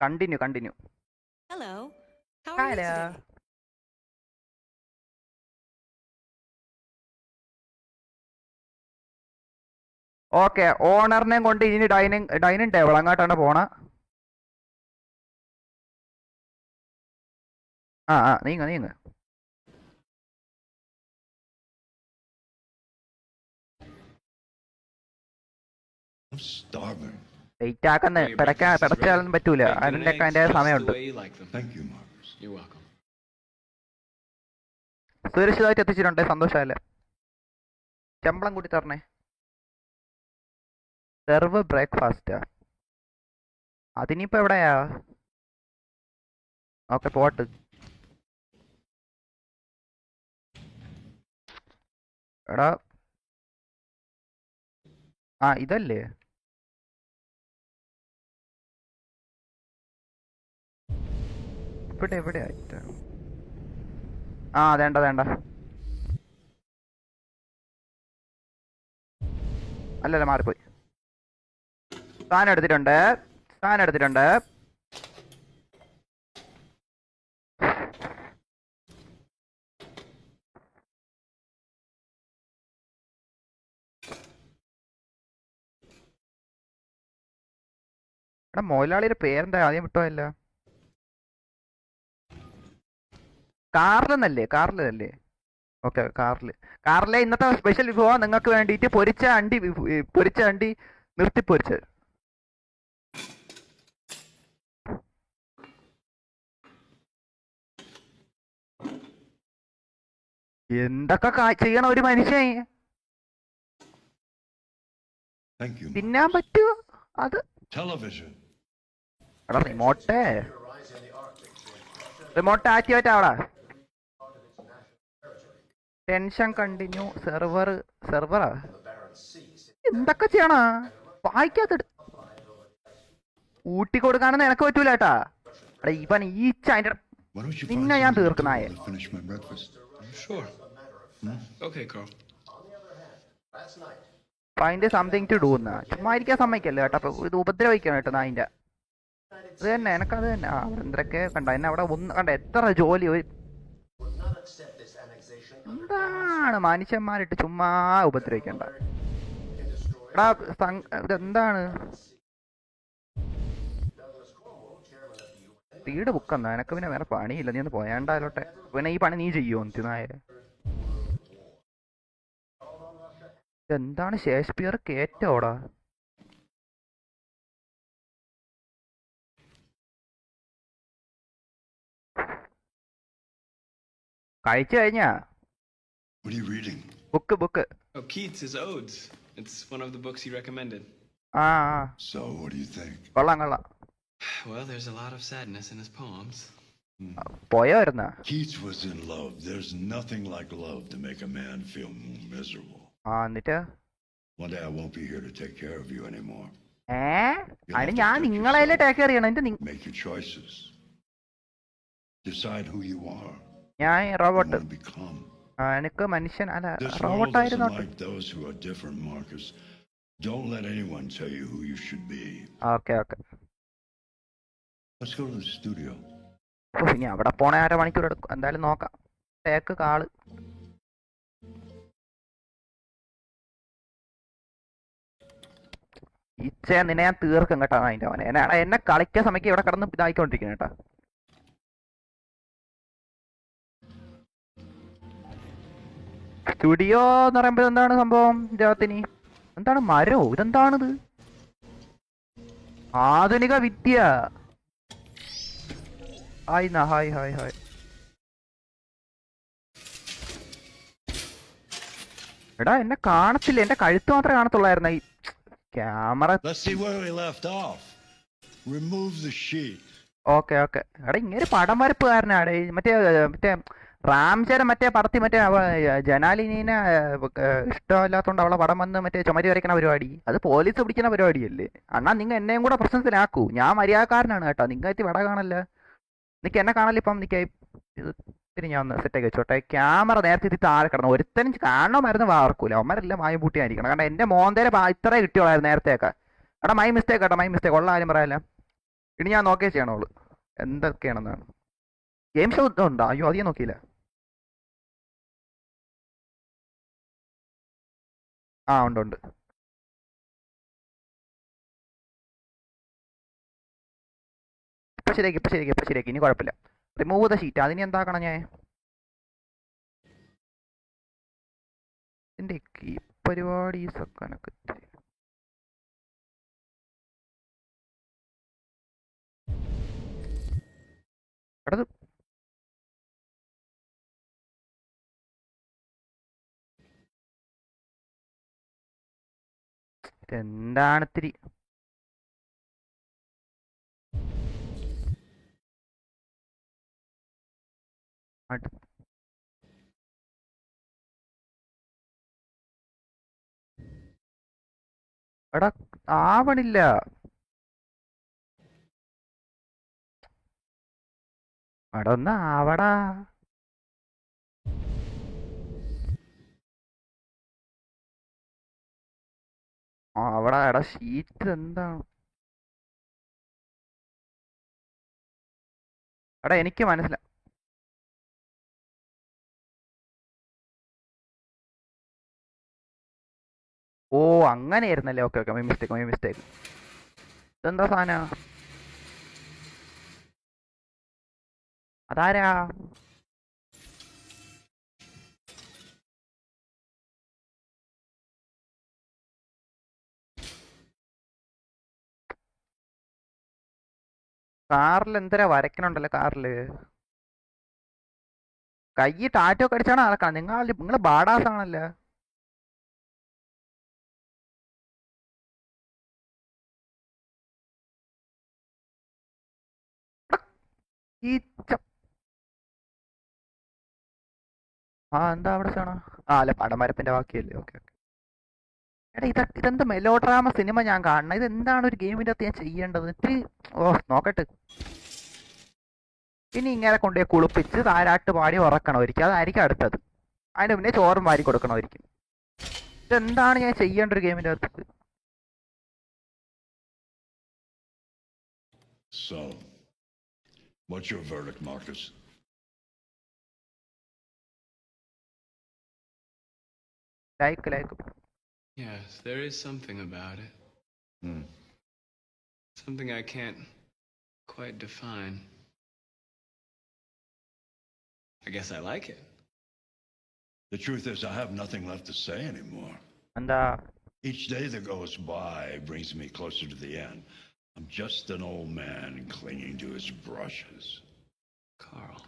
Continue. Hello. How are you hello. today? Okay, ഓണറിനെ കൊണ്ട് ഇനി ഡൈനിങ് ടേബിൾ അങ്ങോട്ടാണ് പോണ. നീങ്ങ. I'm starving. വെയിറ്റ് ആക്കുന്ന പിടച്ചാലൊന്നും പറ്റൂല. അതിന്റെ ഒക്കെ അതിന്റെ സമയമുണ്ട്. Thank you, Marcus. You're welcome. സുരക്ഷിതമായിട്ട് എത്തിച്ചിട്ടുണ്ട്, സന്തോഷമല്ലേ. ശമ്പളം കൂടി തരണേ. Serve breakfast. അതിനിപ്പോ എവിടെയാ? Okay, pot. എടാ, ഇതല്ലേ? ഇവിടെ ആയിട്ട്. വേണ്ട. അല്ലല്ല, മാറിപ്പോയി. സാധനം എടുത്തിട്ടുണ്ട്. എടാ, മുതലാളിയുടെ പേരെന്താ? ആദ്യം വിട്ടോയല്ല. കാറിലല്ലേ? ഓക്കെ, കാറിലെ ഇന്നത്തെ സ്പെഷ്യൽ വിഭവം നിങ്ങൾക്ക് വേണ്ടിയിട്ട് പൊരിച്ച അണ്ടി നിർത്തിപ്പൊരിച്ച്. എന്തൊക്കെ ചെയ്യണ ഒരു മനുഷ്യൻ. Thank you. തിന്നാൻ പറ്റുമോ അത്? Television. എടാ, റിമോട്ട് ആക്ടിവേറ്റ് ആവടാ. Tension continue. സെർവറാ എന്തൊക്കെ ചെയ്യണ? വായിക്കാത്ത ഊട്ടി കൊടുക്കാണെന്ന് എനക്ക് പറ്റൂല കേട്ടാ. എടാ, ഇവൻ അതിന്റെ Why don't you നിന്നെ find ഞാൻ something to തീർക്കണായ. do while I finish my breakfast? Sure. Okay, Carl. Find something to do എന്നാ. ചുമ്മാ ഇരിക്കാൻ സമ്മതിക്കല്ലേ കേട്ടോ. അപ്പൊ ഇത് ഉപദ്രവിക്കണം കേട്ടോ നായിന്റെ. അത് തന്നെ, എനക്കത് തന്നെ. അവിടെ എന്തൊക്കെ കണ്ട എന്നെ അവിടെ കണ്ട എത്ര ജോലി. എന്താണ് മനുഷ്യന്മാരിട്ട് ചുമ്മാ ഉപദ്രവിക്കണ്ട. എടാ, ഇതെന്താണ്? സ്പീഡ് ബുക്കെന്നാ. എനക്ക് പിന്നെ വേറെ പണിയില്ല. നീ ഒന്ന് പോയാണ്ടാലോട്ടെ. പിന്നെ ഈ പണി നീ ചെയ്യുമോ നായ? എന്താണ് ഷേക്സ്പിയർ കേറ്റോടാ? കഴിച്ചു കഴിഞ്ഞാ? What are you reading? Book. Oh, Keats' Odes. It's one of the books he recommended. So, what do you think? കൊള്ളാം. Well, there's a lot of sadness in his poems. പോയായിരുന്ന? Keats was in love. There's nothing like love to make a man feel miserable. എന്നിട്ട് One day I won't be here to take care of you anymore. അതിന് ഞാൻ നിങ്ങളെല്ലാം take care ചെയ്യണം. Make your choices. Decide who you are. ഞാൻ robot. Who you become. എനിക്ക് മനുഷ്യൻ അല്ല, This world റോബോട്ടായിരുന്നു. isn't like those who are different, Marcus. Don't let anyone tell you who you should be. Okay. Let's go to the studio. ഇനി അവിടെ പോണ 1/2 മണിക്കൂർ എടുക്കും. എന്തായാലും നോക്കാം. Take call. നിന്നെ ഞാൻ തീർക്കും കേട്ടോ അതിന്റെ അവനെ. എന്നെ കളിക്കാൻ സമയത്ത് ഇവിടെ കിടന്ന് ഇതായിക്കൊണ്ടിരിക്കുന്നു കേട്ടോ. സ്റ്റുഡിയോ എന്ന് പറയുമ്പോ എന്താണ് സംഭവം? ജാത്തിനി എന്താണ്? മരോ? ഇതെന്താണിത്? ആധുനിക വിദ്യ. ഹായ്. എടാ, എന്നെ കാണത്തില്ല. എന്റെ കഴുത്ത് മാത്രമേ കാണത്തുള്ളായിരുന്നു ഈ camera. Let's see where we left off. Remove the sheet. Okay. എടാ, ഇങ്ങനെ പടം വരപ്പുകാരനാടെ. മറ്റേ റാംചരൻ മറ്റേ പടത്തി മറ്റേ ജനാലിനീനെ ഇഷ്ടമല്ലാത്തോണ്ട് അവളെ പടം വന്ന് മറ്റേ ചുമരി വരയ്ക്കണ പരിപാടി. അത് പോലീസ് പിടിക്കുന്ന പരിപാടിയല്ലേ അണ്ണാ? നിങ്ങൾ എന്നെയും കൂടെ പ്രശ്നത്തിലാക്കൂ. ഞാൻ മര്യാദക്കാരനാണ് കേട്ടോ. നിങ്ങൾ എത്തി വട കാണല്ല. നിനക്ക് എന്നെ കാണല്ല. ഇപ്പം നിൽക്കാ ഇത്തിരി ഞാൻ ഒന്ന് സെറ്റാക്കി വെച്ചോട്ടെ. ക്യാമറ നേരത്തെ ഇത് താഴെ കിടന്നു. ഒരുത്തനും കാണണമായിരുന്നു വാർക്കൂല. അവന്മാരെല്ലാം മായം പൂട്ടിയായിരിക്കണം. കാരണം എന്റെ മോന്തേരെ ഇത്രേ കിട്ടിയോളായിരുന്നു നേരത്തെയൊക്കെ. എടാ, മൈ മിസ്റ്റേക്ക്. ഉള്ള കാര്യം പറയാല്ല. ഇനി ഞാൻ നോക്കിയേ ചെയ്യണോള് എന്തൊക്കെയാണെന്നാണ്. ഗെയിം ഷോ ഉണ്ടോ? അയ്യോ അത് ഞാൻ നോക്കിയില്ല. ആ ഉണ്ട് ഉണ്ട്. ഇപ്പൊ ശരിയാക്കി ഇപ്പൊ ശരിയാക്കി ഇപ്പൊ ശരിയാക്കി. ഇനി കുഴപ്പമില്ല. Remove the sheet. അതിന് എന്താക്കണം ഞാൻ? ഇതിന്റെ ഈ പരിപാടീസൊക്കെ എനക്ക് എടാ എന്താണ് ഇത്തിരി അടു- എടാ ആവണില്ല. എടാ ഒന്ന് ആവടാ. അവിടെ എടാ ഷീറ്റ് എന്താണ്? എടാ എനിക്ക് മനസ്സിലായി. ഓ അങ്ങനെയായിരുന്നല്ലേ. Okay okay. My mistake my mistake. ഇതെന്താ സാധന? അതാരാ? കാറിൽ എന്തരാ വരയ്ക്കണുണ്ടല്ലോ കാറില്. കൈ ടാറ്റോ കടിച്ചാണ് നടക്കണം. നിങ്ങൾ ബാഡാസ് ആണല്ലോ. ഈ ആ എന്താ അവിടെ സാണോ? ആ അല്ല പടം വരപ്പിന്റെ ബാക്കിയല്ലേ. Okay okay. എടാ ഇതെന്ത് മെലോ ഡ്രാമ സിനിമ ഞാൻ കാണണം. ഇതെന്താണ് ഒരു ഗെയിമിന്റെ അകത്ത് ഞാൻ ചെയ്യേണ്ടത്? ഇത്തിരി ഓ നോക്കട്ടെ. ഇനി ഇങ്ങനെ കൊണ്ടുപോയി കുളിപ്പിച്ച് താരാട്ട് പാടി ഉറക്കണമായിരിക്കും. അതായിരിക്കും അടുത്തത്. അതിന് മുന്നേ ചോറും വാരി കൊടുക്കണമായിരിക്കും. ഇതെന്താണ് ഞാൻ ചെയ്യേണ്ട ഒരു ഗെയിമിന്റെ അകത്ത്? So, what's your verdict, Marcus? Like Yes, there is something about it. Hmm. Something I can't quite define. I guess I like it. The truth is, I have nothing left to say anymore. എന്താ? Each day that goes by brings me closer to the end. I'm just an old man clinging to his brushes. Carl.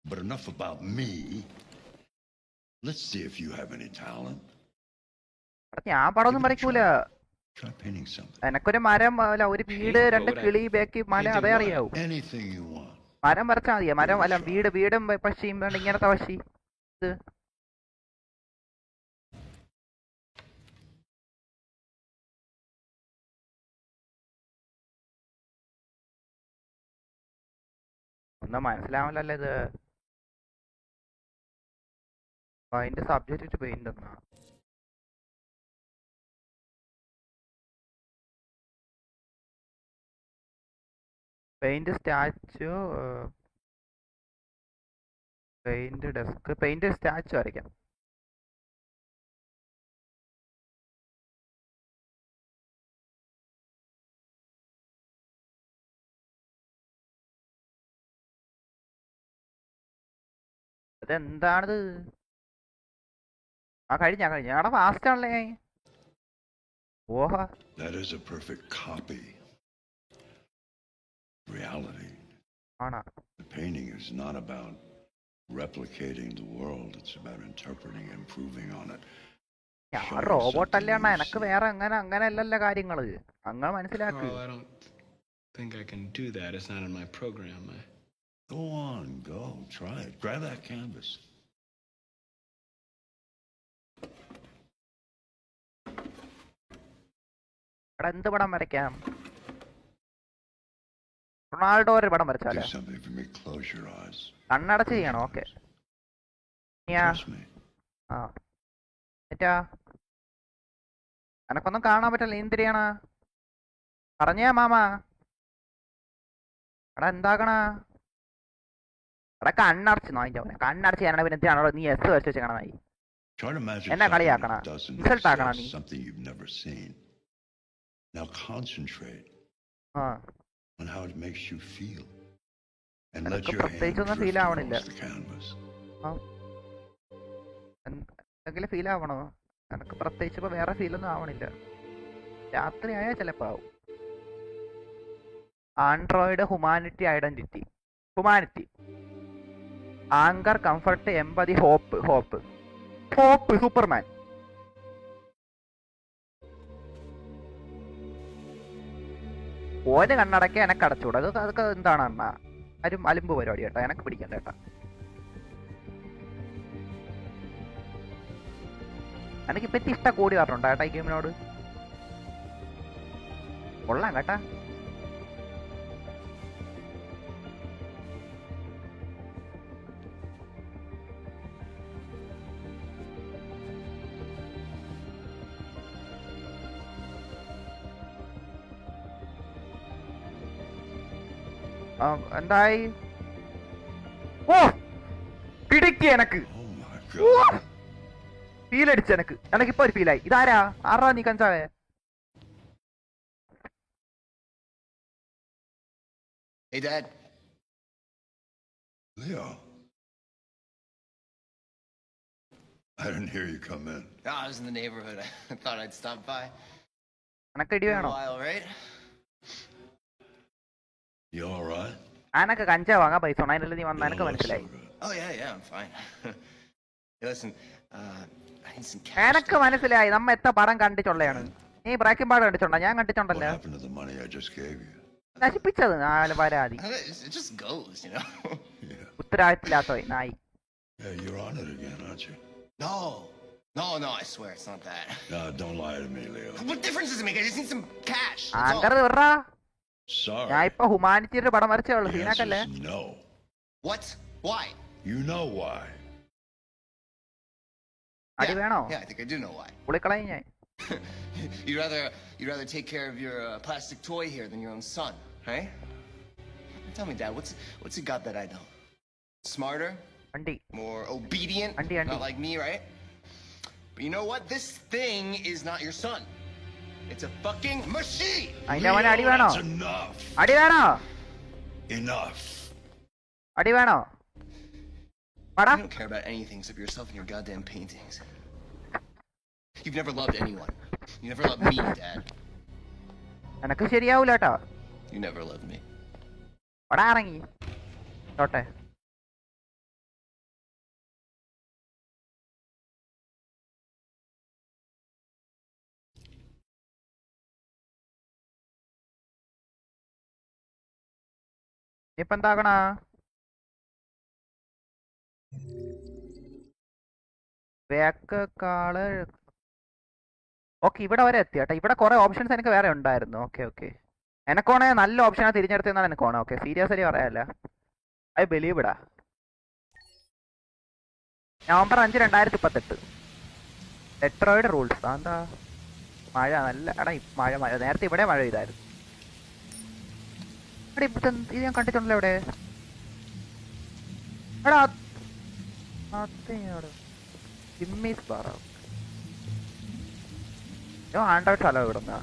But enough about me. Let's see if you have any talent. ഞാൻ പടമൊന്നും വരയ്ക്കൂല. Try painting something. എനക്കൊരു മരം അല്ല ഒരു വീട് രണ്ട് കിളി ബാക്കി മല അതേ അറിയാവൂ. Anything you want. മരം വരച്ചാൽ മതിയോ? മരം അല്ല വീടും പക്ഷിയും ഇങ്ങനത്തെ പക്ഷി. ഇത് ഒന്നും മനസ്സിലാവില്ലല്ലോ ഇത്. അതിന്റെ സബ്ജക്റ്റ് പെയിന്റ് എന്നാ? Paint statue, paint desk, paint statue വരയ്ക്കാം. അതെന്താണിത്? ആ കഴിഞ്ഞ അവിടെ ഫാസ്റ്റ് ആണല്ലേ. ഓഹോ. That is a perfect copy. Reality. ആണോ? The painting is not about replicating the world. It's about interpreting and improving on it. ഞാൻ റോബോട്ട് അല്ലേ അണ്ണാ. എനക്ക് വേറെ അങ്ങനെയല്ലല്ലോ കാര്യങ്ങള്. അങ്ങനെ മനസ്സിലാക്ക്. Carl, I don't think I can do that. It's not in my program. Go on, go. Try it. Grab that canvas. അവിടെ എന്ത് പടം വരയ്ക്കാം? റൊണാൾഡോ ഒരു പടം വരച്ചാലോ? Do something for me. Close your eyes. കണ്ണടച്ച് ചെയ്യണം. ഓക്കെ. Trust me. ആ എറ്റാ എനക്കൊന്നും കാണാൻ പറ്റില്ല. നീ എന്തിനാണ്? പറഞ്ഞാ മാമാ. എടാ എന്താക്കണ? എടാ കണ്ണടച്ച് നോയിന്റെ പോലെ കണ്ണടച്ച് ഞാനാണ് പിന്നെ എന്തിനാണോ നീ എസ് വരച്ച് വെച്ചേക്കണായി. Try to imagine എന്നാ something കളിയാക്കണ? that doesn't ഇൻസൾട്ട് ആക്കണ exist, നീ? something you've never seen. Now concentrate ആ on how it makes you feel. And let എനക്ക് your hand പ്രത്യേകിച്ചൊന്നും ഫീൽ drift ആവണില്ല. across the canvas. എന്തെങ്കിലും ഫീൽ ആവണോ? എനക്ക് പ്രത്യേകിച്ച് ഇപ്പൊ വേറെ ഫീലൊന്നും ആവണില്ല. രാത്രി ആയാൽ ചിലപ്പോ ആവും. ആൻഡ്രോയിഡ് ഹ്യൂമാനിറ്റി ആങ്കർ കംഫർട്ട് എമ്പതി ഹോപ്പ് സൂപ്പർമാൻ. ഓന് കണ്ണടക്കെ എനക്ക് അടച്ചുകൂടാ. അതൊക്കെ എന്താണ് അണ്ണാ അലുമ്പ് പരിപാടി കേട്ടോ. എനക്ക് പിടിക്കണ്ട കേട്ടാ. എനിക്ക് പറ്റി ഇഷ്ടം കൂടി പറഞ്ഞുണ്ടോ കേട്ടാ ഈ ഗെയിമിനോട്. കൊള്ളാം കേട്ടാ. എന്തായി? ഓ പിടിക്ക് എനക്ക്. Oh my God. ഫീൽ അടിച്ച് എനക്കിപ്പോ ഒരു ഫീലായി. ഇതാരാ? ആറാ നീ കഞ്ചാവേ? Hey, Dad. Leo. I didn't hear you come in. No, I was in the neighborhood. I thought I'd stop by. എനക്ക് ഇടി Been a വേണോ? while, right? You all right? അനക്ക് കഞ്ചാവ് വാങ്ങാൻ പൈസ ഉണ്ടോ? അതിനല്ലേ നീ വന്ന? You എനക്ക് don't look so മനസ്സിലായി. good. Oh, yeah, I'm fine. Hey, listen, I need some cash. എനക്ക് മനസ്സിലായി. നമ്മ എത്ര പടം കണ്ടിട്ടുള്ളതാണ്. നീ ബ്രേക്കിംഗ് ബാഡ് കണ്ടിട്ടുണ്ടോ? ഞാൻ What കണ്ടിട്ടുണ്ടല്ലോ. happened to the money I just gave you? നശിപ്പിച്ചത് നാല് പരാതി. It just goes, you know? Yeah. ഉത്തരവാദിത്തമില്ലാത്തോ നായി. Yeah, you're on it again, aren't you? No, I swear it's not that. No, don't lie to me, Leo. What difference does it make? I just need some cash. That's anchor all. വിറാ. Sorry. ഞാൻ ഇപ്പൊ ഹ്യൂമാനിറ്റിയുടെ പടം വരച്ചേ ഉള്ളു. The സീനാക്കല്ലേ? answer's no. What? Why? You know why. അടി വേണോ? Yeah, I think I do know why. പുളിക്കളയും ഞാൻ. You'd rather take care of your plastic toy here than your own son, right? Tell me, Dad, what's he got that I don't? Smarter? വണ്ടി More obedient? Andy. Not like me, right? But you know what? This thing is not your son. It's a fucking machine! അതിന്റെ അവനെ അടി Leo, വേണോ? that's enough. അടി വേണോ? Enough. അടി വേണോ? പടാ. You don't care about anything except yourself and your goddamn paintings. You've never loved anyone. You never loved me, Dad. എനക്ക് ശരിയാവൂല കേട്ടോ. You never loved me. പടാ ഇറങ്ങി തോട്ടെ. ഇപ്പൊ എന്താക്കണ? Back call. ഓക്കെ ഇവിടെ വരെ എത്തി കേട്ടോ. ഇവിടെ കുറെ ഓപ്ഷൻസ് എനിക്ക് വേറെ ഉണ്ടായിരുന്നു. ഓക്കെ എനക്കോണെ നല്ല ഓപ്ഷനാ തിരഞ്ഞെടുത്തെന്നാണ് എനിക്കോണെ. ഓക്കെ സീരിയസ്ലി പറയാല്ല. ഐ ബിലീവ് ഇടാ. നവംബർ 5, 2018. Detroit rules. എന്താ മഴ നല്ല എടാ മഴ നേരത്തെ ഇവിടെ മഴ പെയ്തായിരുന്നു. എടാ ഇപ്പൊ ഇത് ഞാൻ കണ്ടിട്ടുണ്ടല്ലോ ഇവിടെ. എടാ അതെവിടെ ജിമ്മീസ് ബാർ. ആൻഡ്രോയിഡ് സ്ഥലം ഇവിടെ നിന്നാ.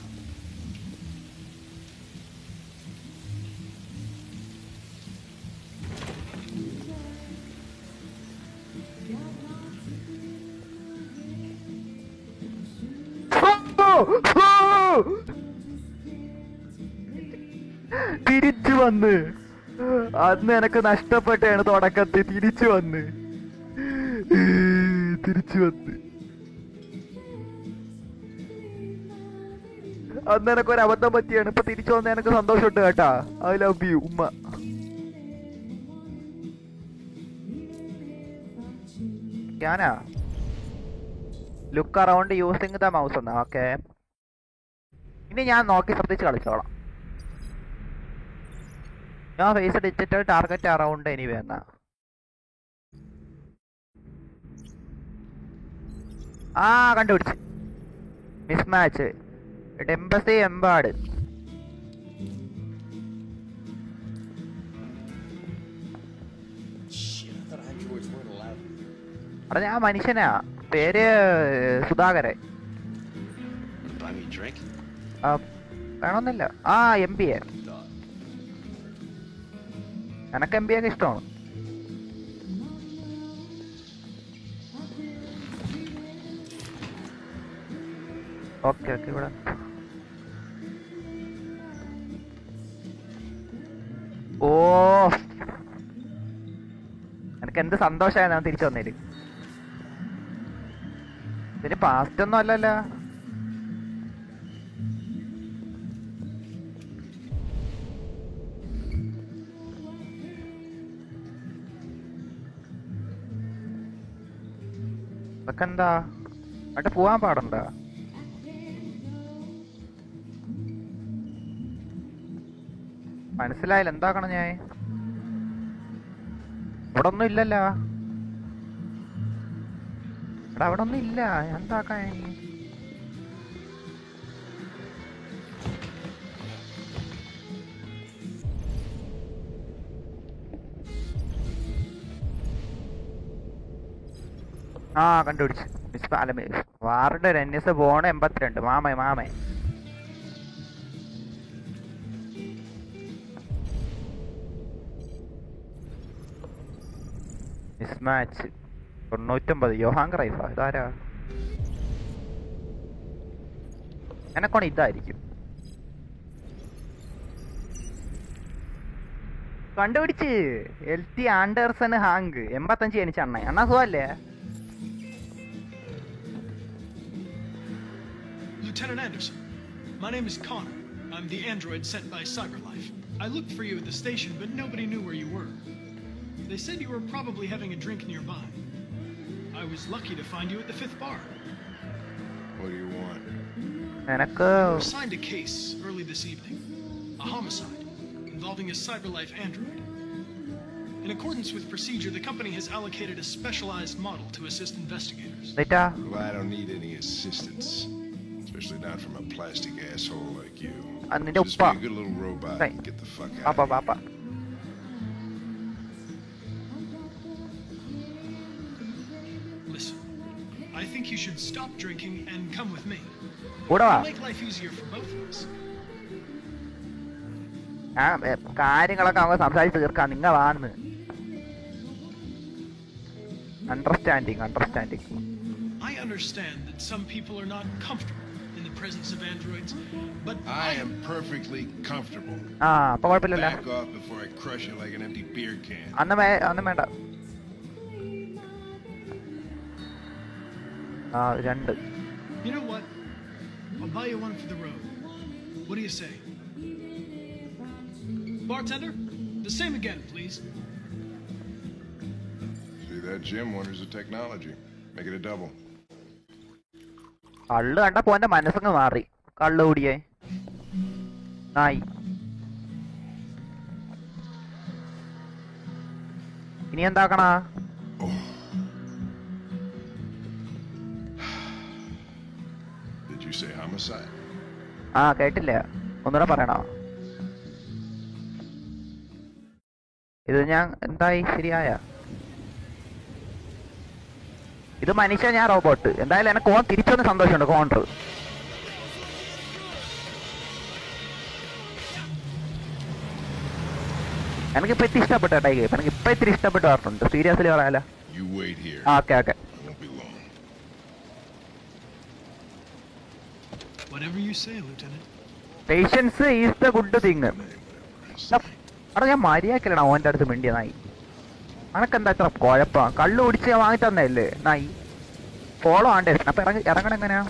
തിരിച്ചു വന്ന് അന്ന് എനക്ക് നഷ്ടപ്പെട്ടാണ് തുടക്കത്തിൽ. തിരിച്ചു വന്ന് അന്ന് എനക്കൊരു അബദ്ധം പറ്റിയാണ്. ഇപ്പൊ തിരിച്ചു വന്ന എനക്ക് സന്തോഷമുണ്ട് കേട്ടാ. ഐ ലവ് യു ഉമ്മ. ഞാനാ look around using the mouse എന്നാ. ഓക്കെ ഇനി ഞാൻ നോക്കി ശ്രദ്ധിച്ച് കളിച്ചോളാം. ഞാൻ face digital target around anyway എന്നാ. കണ്ടുപിടിച്ച് മിസ് മാച്ച് ഡെമ്പസി എമ്പാട് അവിടെ ഞാൻ മനുഷ്യനാ, പേര് Sudhakaran. Buy me a drink? വേണമെന്നില്ല. ആ MBA. എനക്ക് MBA ഒക്കെ ഇഷ്ടമാണ്. ഓക്കെ ഓക്കെ ഇവിടെ ഓ എനിക്ക് എന്ത് സന്തോഷമായി ഞാൻ തിരിച്ചു വന്നേര്. ഇതിന് പാസ്റ്റ് ഒന്നും അല്ലല്ലോ. അതൊക്കെ എന്താ അവിടെ പോവാൻ പാടുണ്ടോ? മനസ്സിലായില്ല എന്താക്കണം ഞാൻ. ഇവിടെ ഒന്നും ഇല്ലല്ലോ. ഇവിടെ അവിടെ ഒന്നും ഇല്ല. എന്താക്കാൻ ആ കണ്ടുപിടിച്ചു. വാർഡ് രന്യസ് ബോണ് 82. മാമേ മിസ്മാച്ച് 99. യോഹാൻ ക്രൈഫാ. ഇതാരാ? എനക്കൊണ് ഇതായിരിക്കും. കണ്ടുപിടിച്ച്. LT ആൻഡേഴ്സൺ ഹാങ്ക് 85 ജനിച്ച അണ്ണ. അണ്ണാ സുഖല്ലേ? Lieutenant Anderson, my name is Connor. I'm the android sent by CyberLife. I looked for you at the station, but nobody knew where you were. They said you were probably having a drink nearby. I was lucky to find you at the 5th bar. What do you want? എനക്ക് You were assigned a case early this evening. A homicide involving a CyberLife android. In accordance with procedure, the company has allocated a specialized model to assist investigators. ലേറ്റാ. Well, I don't need any assistance. Especially not from a plastic asshole like you. നിന്റെ Just ഉപ്പ. be a good little robot Right. and get the fuck out പാപ്പ of here. പാപ്പ. Listen, I think you should stop drinking and come with me. കൂടെ വാ. It'll make life easier for both of us. കാര്യങ്ങളൊക്കെ നമുക്ക് സംസാരിച്ച് തീർക്കാം. നിങ്ങ വാന്ന്. Understanding. I understand that some people are not comfortable in the presence of androids, but I am perfectly comfortable. ആ അപ്പൊ കുഴപ്പമില്ലല്ലോ. Back off before I crush you like an empty beer can. അന്ന് വേണ്ട. ആ 2. You know what? I'll buy you one for the road. What do you say? Bartender, the same again, please. See that Jim wonders the technology. Make it a double. കള്ള് കണ്ടപ്പോ എന്റെ മനസ്സങ്ങ് മാറി. കള്ള് കൂടിയേ നായി. ഇനി എന്താക്കണ? Did you say homicide? ആ കേട്ടില്ല. ഒന്നുകൂടെ പറയണോ? ഇത് ഞാൻ എന്തായി? ശരിയായ ഇത് മനുഷ്യ, ഞാൻ റോബോട്ട്. എന്തായാലും എനക്ക് ഓൻ തിരിച്ചൊന്ന് സന്തോഷമുണ്ട്. കോൺട്ര എനിക്കിപ്പോ ഇത്തിരി ഇഷ്ടപ്പെട്ടു കേട്ടോ. എനിക്ക് ഇപ്പൊ ഇത്തിരി ഇഷ്ടപ്പെട്ട് പറഞ്ഞിട്ടുണ്ട്. സീരിയസ്ലി പറയാലോ. You wait here. Okay. I won't be long. Whatever you say, Lieutenant. Patience is the good thing. Whatever. അവിടെ ഞാൻ മര്യാദക്കല്ലടാ ഓൻ്റെ അടുത്ത് മിണ്ടിയ നായി. അനക്കെന്താ ഇത്ര കുഴപ്പം? കള്ളു കുടിച്ച് വാങ്ങി തന്നല്ലേ നായി. ഫോളോ ആണ്ടേ. അപ്പൊ ഇറങ്ങണം എങ്ങനെയാ?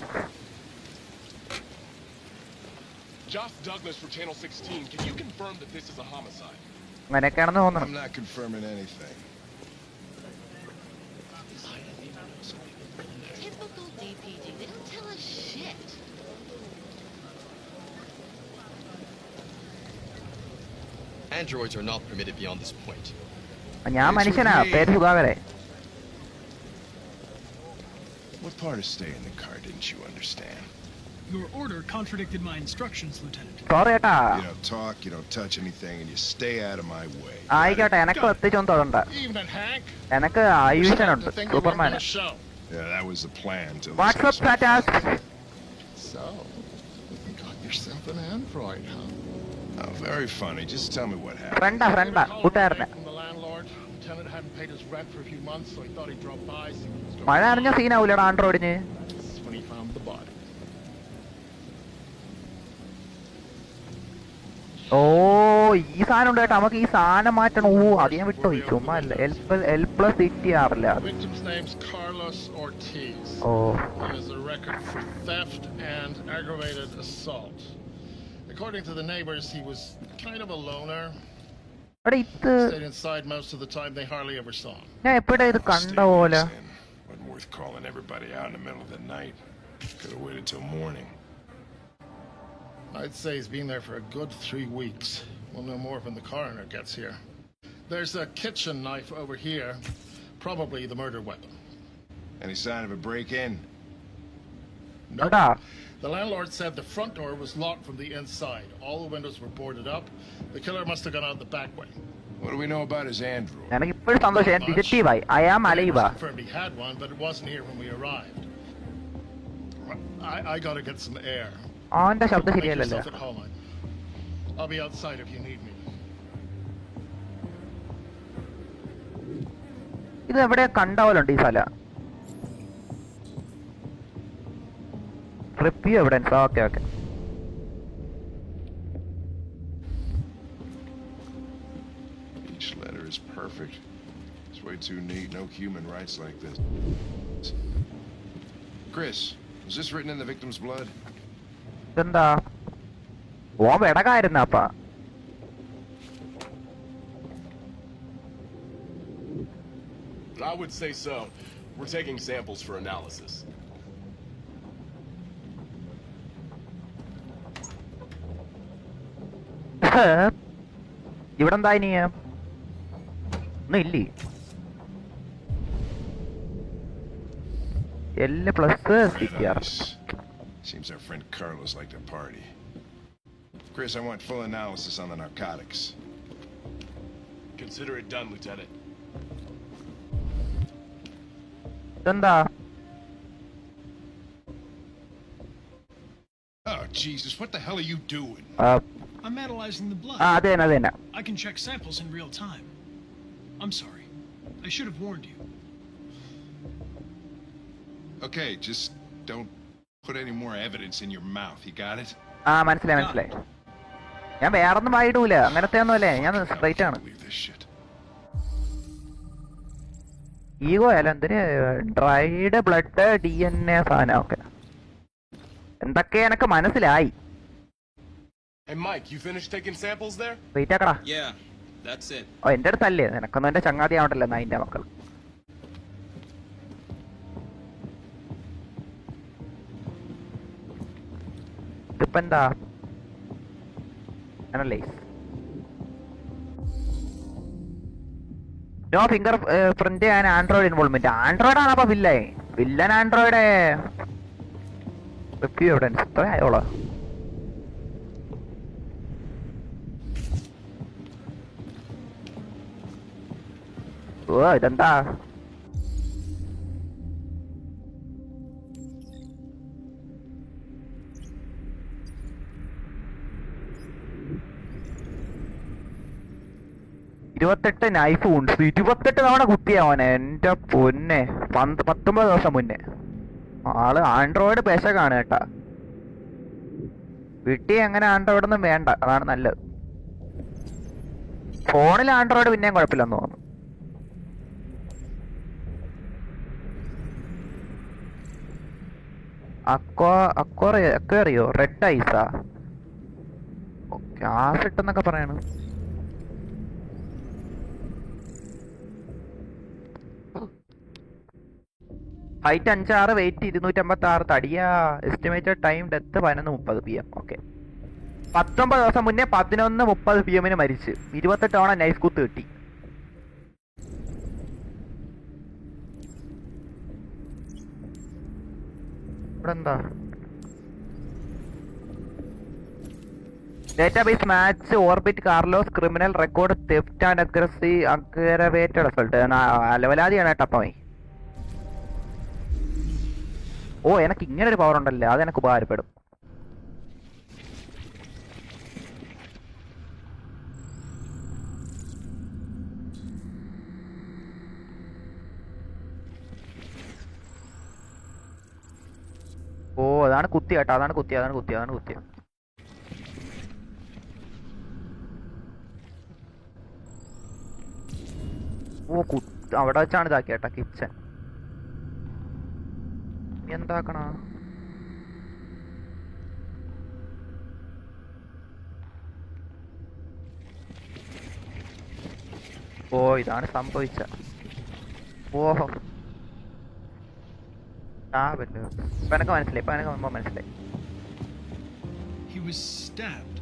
Josh Douglas for Channel 16. Can you confirm that this is a homicide? അങ്ങനെയൊക്കെയാണെന്ന് I'm തോന്നണം. not confirming anything. Typical DPD. They don't tell us shit. Androids are not permitted beyond this point. ഞാൻ മനുഷ്യനാ. പേര് Sudhakaran. What part of stay in the car didn't you understand? Your order contradicted my instructions, Lieutenant. Sorry ഏട്ടാ. You don't talk, you don't touch anything, and you stay out of my way. ആയിക്കോട്ടെ, എനക്ക് പ്രത്യേകിച്ചൊന്നും തൊടണ്ട. Evening, Hank. എനക്ക് ആയുഷൻ ഉണ്ട്, Superman. Yeah, that was the plan. Till WhatsApp status. So, you got yourself an android, huh? Oh, very funny. Just tell me what happened. ഫ്രണ്ടാ കൂട്ടുകാരനെ. From the landlord. Tenant hadn't paid his rent for a few months, so he thought he'd drop by, see what was going മഴ അറിഞ്ഞ സീനാവൂലടാ ആൻഡ്രോയിഡിന്. That's when he found the body. ഓ ഈ സാധനം ഉണ്ട് കേട്ടോ, നമുക്ക് ഈ സാധനം മാറ്റണം. ഓ അത് ഞാൻ വിട്ടുപോയി, ചുമ്മാ അല്ല. L+CTR. The victim's name's Carlos Ortiz. Oh He has a record for theft and aggravated assault. According to the neighbors, he was kind of a loner. എടാ ഇത് Stayed inside most of the time. They hardly ever saw him. ഞാൻ എപ്പോഴാ ഇത് കണ്ട പോലെ. Wasn't worth calling everybody out in the middle of the night. Could have waited till morning. I'd say he's been there for a good 3 weeks. We'll know more when the coroner gets here. There's a kitchen knife over here. Probably the murder weapon. Any sign of a break-in? Nope. എടാ The landlord said the front door was locked from the inside. All the windows were boarded up. The killer must have gone out the back way. What do we know about his android? എനിക്ക് ഇപ്പോഴും സന്തോഷം, ഞാൻ ഡിറ്റക്റ്റീവായി. I am alive. Neighbors confirmed he had one, but it wasn't here when we arrived. I gotta get some air. അവന്റെ ശബ്ദം Make ശരിയല്ലല്ലോ. yourself at home. I'll be outside if you need me. ഇത് എവിടെ കണ്ട പോലെ ഉണ്ട് ഈ സ്ഥലം. Review evidence. Okay. Each letter is perfect. It's way too neat. No human writes like this. Chris, was this written in the victim's blood? ഇതെന്താ ഓൻ വെടകായിരുന്നപ്പാ. I would say so. We're taking samples for analysis. ഇവിടെ എന്താ ഇനി ഒന്നും ഇല്ലേ. L+CTR. Nice. Seems our friend Carlos liked to party. Chris, I want full analysis on the narcotics. Consider it done, Lieutenant. ഇതെന്താ Oh, Jesus, what the hell are you doing? I'm analyzing the blood. അത് തന്നെ. I can check samples in real time. I'm sorry. I should have warned you. Okay, just don't put any more evidence in your mouth. You got it? മനസ്സിലായി. ഞാൻ വേറൊന്നും വായിടൂല, അങ്ങനത്തെ ഒന്നും അല്ലേ, ഞാൻ straight ആണ്. Believe this shit. ഈഗോ അല്ല, എന്തിന് ഡ്രൈഡ് ബ്ലഡ് DNA സാധനം. ഓക്കെ, എന്തൊക്കെ എനക്ക് മനസ്സിലായി. Hey, Mike, you finished taking samples there? Wait ആക്കടാ. Yeah, that's it. ഓ എന്റെ അടുത്തല്ലേ, നിനക്കൊന്നും എന്റെ ചങ്ങാതി ആവണ്ടല്ലോ നായിന്റെ മക്കൾ. ഇതിപ്പോ എന്താ analyse. No fingerprint and android involvement. Android ആണ് അപ്പൊ വില്ലൻ ആൻഡ്രോയിഡ്. റിവ്യൂ എവിഡൻസ് ഇത്ര ആയോളോ. ഓ ഇതെന്താ ഇരുപത്തെട്ട് നൈഫ് ഉണ്ട്. 28 തവണ കുത്തിയാവനെ, എന്റെ പൊന്നെ. 19 ദിവസം മുന്നേ. ആള് ആൻഡ്രോയിഡ് പെശകാണ് കേട്ടാ. വീട്ടിൽ അങ്ങനെ ആൻഡ്രോയിഡ് ഒന്നും വേണ്ട, അതാണ് നല്ലത്. ഫോണിൽ ആൻഡ്രോയിഡ് പിന്നെയും കുഴപ്പമില്ലെന്ന് തോന്നുന്നു. അക്വറിയോ റെഡ് ഐസാ. ഓക്കെ, ആസിഡ് എന്നൊക്കെ പറയണം. ഹൈറ്റ് 5'6", വെയിറ്റ് 256, തടിയാ. Estimated time death 11:30 PM. Okay, 19 ദിവസം മുന്നേ 11:30 PM മരിച്ച്. 28 തവണ നൈഫ് കുത്ത് കിട്ടി. ഇവിടെ എന്താ ഡേറ്റാബേസ് മാച്ച് ഓർബിറ്റ് Carlos criminal record theft and aggravated assault അലവലാതിയാണ് ടപ്പമായി. ഓ എനിക്ക് ഇങ്ങനെ ഒരു പവർ ഉണ്ടല്ലേ, അത് എനിക്ക് ഉപകാരപ്പെടും. ഓ അതാണ് കുത്തി കേട്ടോ, അതാണ് കുത്തി. ഓ അവിടെ വെച്ചാണ് ഇതാക്കി കേട്ടാ കിച്ചൻ. എന്താക്കണ ഓ ഇതാണ് സംഭവിച്ച. ഓഹോ ഇപ്പൊ എനിക്ക് മനസ്സിലായി. He was stabbed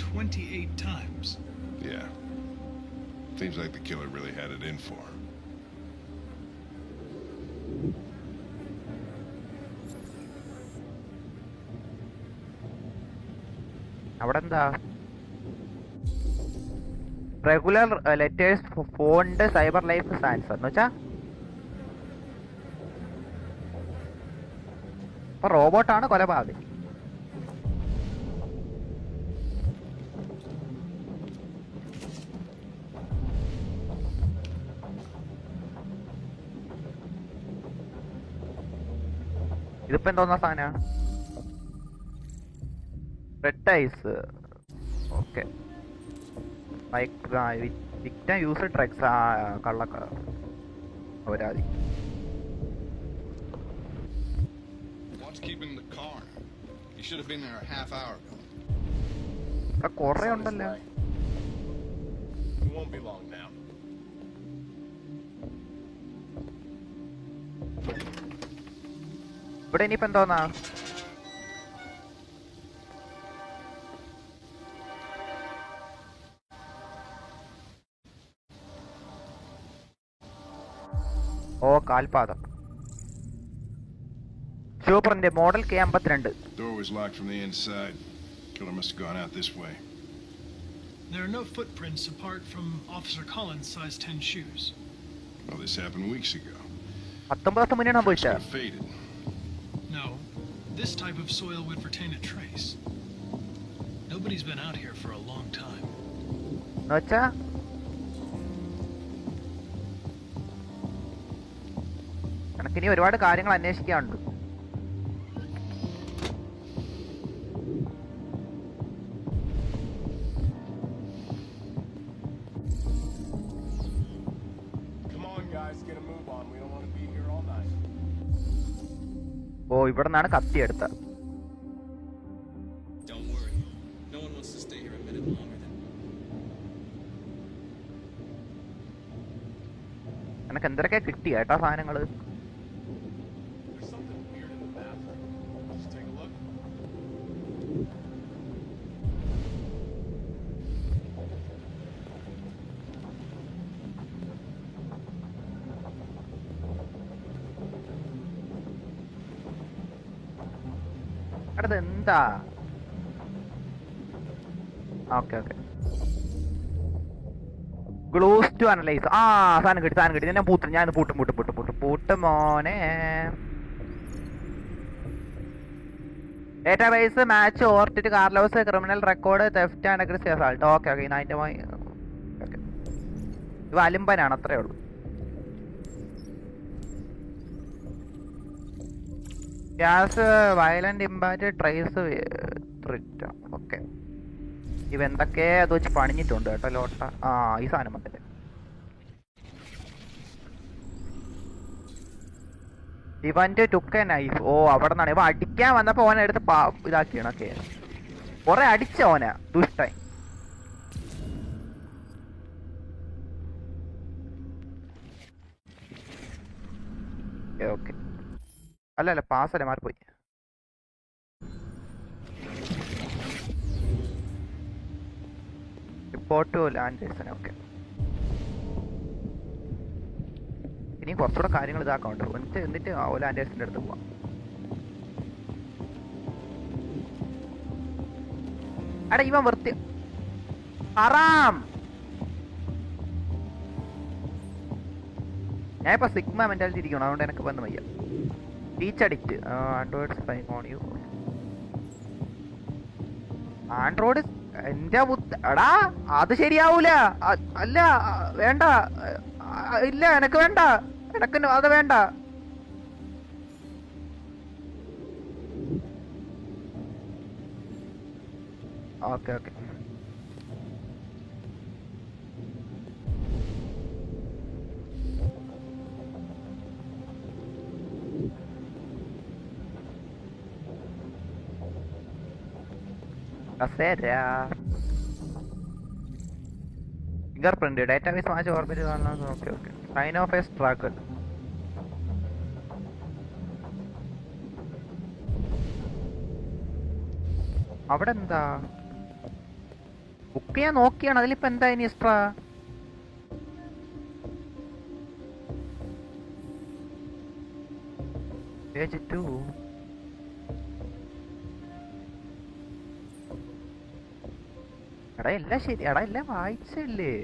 28 times. Yeah. Seems like the killer really had it in for him. അവിടെ എന്താ regular letters found CyberLife science എന്ന് വെച്ചാ ഇപ്പൊ റോബോട്ടാണ് കൊലപാതകി. ഇതിപ്പോ എന്തോന്ന സാധന red ice. Okay victim use drugs കള്ളക്ക അവരാതി. കൊറേ ഉണ്ടല്ലോ. ഇവിടെ ഇനിയിപ്പോ എന്തോന്നാ ഓ കാൽപാദം. സൂപ്പറിന്റെ model K52. Door was locked from the inside. Killer must have gone out this way. There are no footprints apart from Officer Collins' size 10 shoes. Well, this happened weeks ago. 19 മുന്നേ സംഭവിച്ച. Faded. No, this type of soil would retain a trace. Nobody's been out here for a long time. എന്നുവെച്ചാ എനിക്കിനി ഒരുപാട് കാര്യങ്ങൾ അന്വേഷിക്കാനുണ്ട്. ഓ ഇവിടെ നിന്നാണ് കത്തി എടുത്ത. എനക്ക് എന്തൊക്കെ കിട്ടി കേട്ടാ സാധനങ്ങള്. എന്താ ഓക്കെ ഗ്ലൂസ് ടു അനലൈസ്. ആ സാധനം കിട്ടി. ഞാൻ പൂട്ടും മോനെ. Database match Ortiz Carlos criminal record theft and aggressive assault. Okay ഇതിന്റെ ഇത് അലിമ്പനാണ്, അത്രേ ഉള്ളൂ. Gas violent impact trace threat. Okay ഇവ എന്തൊക്കെ അത് വെച്ച് പണിഞ്ഞിട്ടുണ്ട് കേട്ടോ ലോട്ട. ആ ഈ സാധനം വന്നിട്ട് ഇവന്റ് ടുക്ക് നൈഫ്. ഓ അവിടെ നിന്നാണ് ഇവ അടിക്കാൻ വന്നപ്പോ ഓനെ എടുത്ത് ഇതാക്കിയാണ്. ഓക്കെ കൊറേ അടിച്ച ഓന ദുഷ്ടായി. ഓക്കെ അല്ല പാസ്സല്ലേ മാറിപ്പോയി. റിപ്പോർട്ട് ലാൻഡേഴ്സിനെ. ഓക്കെ ഇനി കുറച്ചുകൂടെ കാര്യങ്ങൾ ഇതാക്കാനുണ്ട്. എന്നിട്ട് ലാൻഡേഴ്സിന്റെ അടുത്ത് പോവാം. എടാ ഇവൻ വൃത്തി ഹറാം. ഞാൻ ഇപ്പൊ സിഗ്മ മെന്റാലിറ്റി ഇരിക്കണം, അതുകൊണ്ട് എനിക്ക് വന്ന് വയ്യ. Teach addict Android spying on you. Android എന്റെ എടാ അത് ശരിയാവൂല. അല്ല വേണ്ട, ഇല്ല എനക്ക് വേണ്ട, എനക്ക് അത് വേണ്ട. Okay okay. Fingerprint database match ഓർബിറ്റ് കാണണം. Okay okay. Sign off S tracker. അവിടെ എന്താ ബുക്ക് ചെയ്യാൻ നോക്കിയാണ്, അതിലിപ്പോ എന്താ ഇനി എക്സ്ട്രാ? പേജ് 2. എടാ എല്ലാം ശരി, എടാ എല്ലാം വായിച്ചല്ലേ?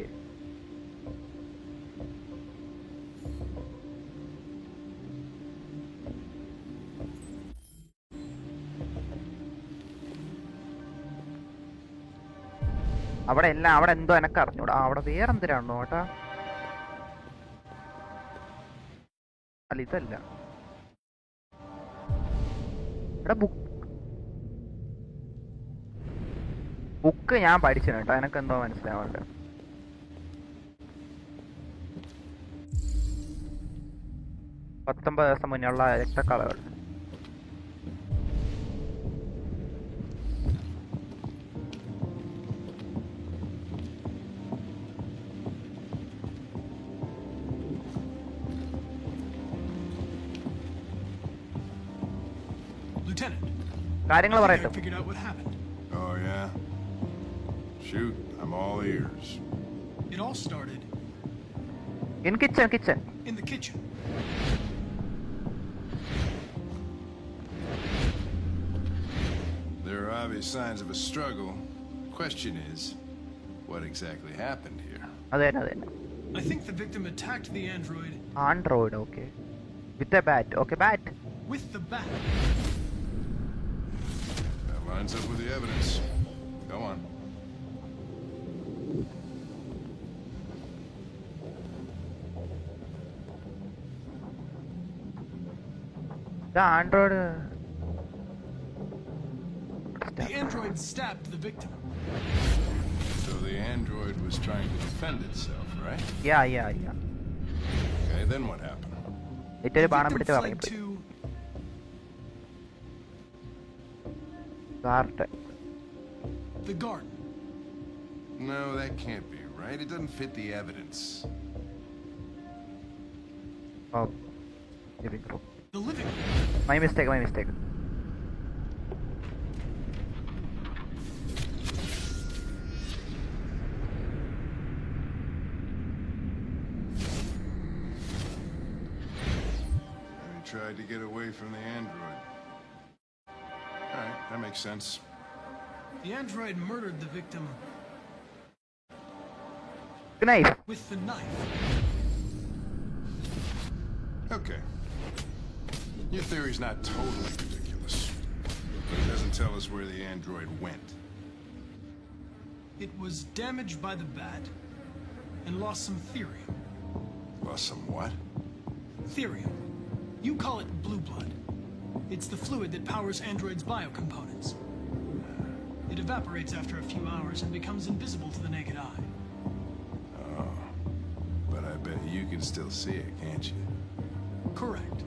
അവിടെ എല്ലാം അവിടെ എന്തോ എനക്ക് അറിഞ്ഞൂടാ. അവിടെ വേറെന്തിനാണോ ഏട്ടാ? അല്ല ഇതല്ല. എടാ ബുക്ക് ഞാൻ പഠിച്ചു കേട്ടോ, എനക്ക് എന്തോ മനസ്സിലാവണ്ട. പത്തൊമ്പത് ദിവസം മുന്നുള്ള രക്തക്കളകൾ. കാര്യങ്ങൾ പറയട്ടെ. Oh, yeah? Shoot, I'm all ears. It all started in kitchen. in the kitchen. There are obvious signs of a struggle. Question is, what exactly happened here? അതെ. I think the victim attacked the android. Android, okay. With a bat. Okay, bat. With the bat. That lines up with the evidence. Go on. The android. The android stabbed the victim. So the android was trying to defend itself, right? Yeah. Okay, then what happened? ഇറ്റൊരു ബാണം പിടിച്ച് Fled പറഞ്ഞിട്ട് to garden. the garden. No, that can't be right. It doesn't fit the evidence. Oh, living room. The living room. My mistake. He tried to get away from the android. Alright, that makes sense. The android murdered the victim Knife. with the knife. Okay. Your theory's not totally ridiculous, but it doesn't tell us where the android went. It was damaged by the bat and lost some therium. Lost some what? Therium. You call it blue blood. It's the fluid that powers androids' biocomponents. It evaporates after a few hours and becomes invisible to the naked eye. Oh. But I bet you can still see it, can't you? Correct.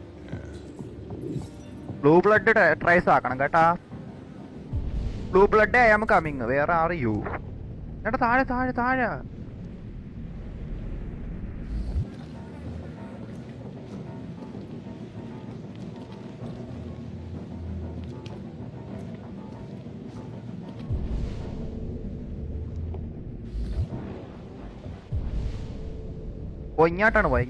Blue blood ട്രൈസ് ആക്കണം കേട്ടാ. Blue blood I am coming. വേറെ are you? എന്നിട്ട് താഴെ ഇങ്ങോട്ടാണ് പോയി.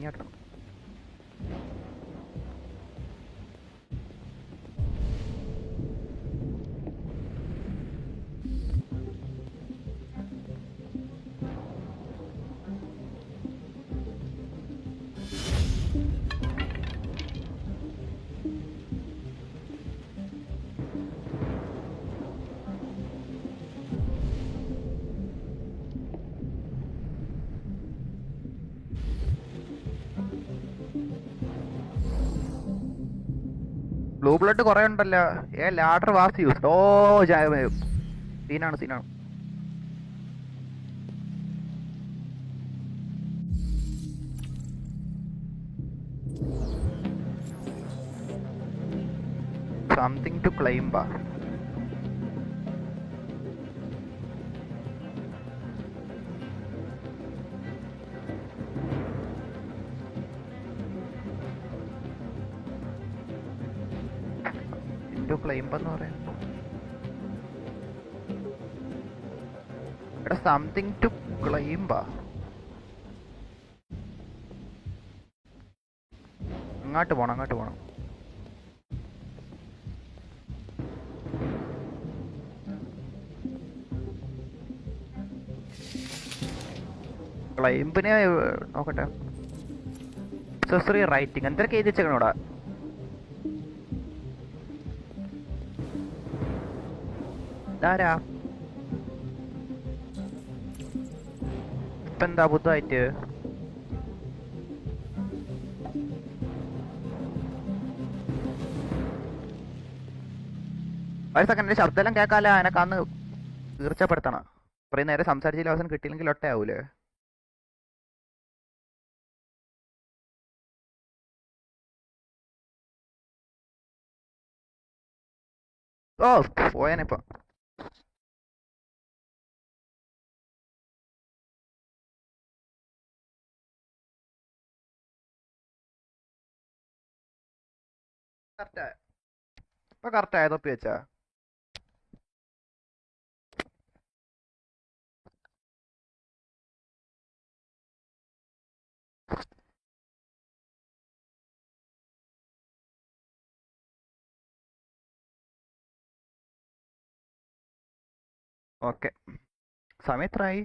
Blue blood കുറെ ഉണ്ടല്ലോ. Ladder was used. ഓ സീനാണ്. സംതിങ് ടു ക്ലെയിം ബാ. ക്ലെയിം എന്ന് പറയാം. എടാ സംതിങ് ടു ക്ലെയിം ബാ. അങ്ങോട്ട് പോണം. ക്ലൈംബിനെ നോക്കട്ടെ. റൈറ്റിംഗ് എന്തൊക്കെ എഴുതി വെച്ചേക്കണോടാ. ഇതാരാ ഇപ്പൊ എന്താ ബുദ്ധമായിട്ട്? ഒരു സെക്കൻഡ് ശബ്ദമെല്ലാം കേൾക്കാല്ല. എനക്ക് അന്ന് തീർച്ചപ്പെടുത്തണം. കുറേ നേരം സംസാരിച്ചില്ല, അവസാനം കിട്ടിയില്ലെങ്കിൽ ഒട്ടയാവൂലേ? ഓ പോയാനിപ്പോ. ഇപ്പൊ കറക്റ്റ് ആയ തൊപ്പി വെച്ചാ. ഓക്കെ, സമയം എത്രയായി?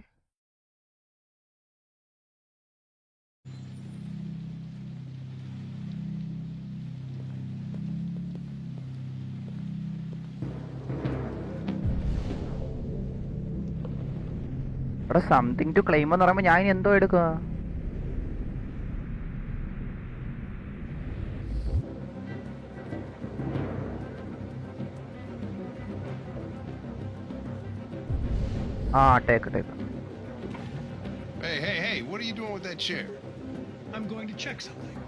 ഇവിടെ സംതിങ് ടു ക്ലെയിം എന്ന് പറയുമ്പോൾ ഞാൻ ഇനി എന്തോ എടുക്കുക? Take. Hey, what are you doing with that chair? I'm going to check something.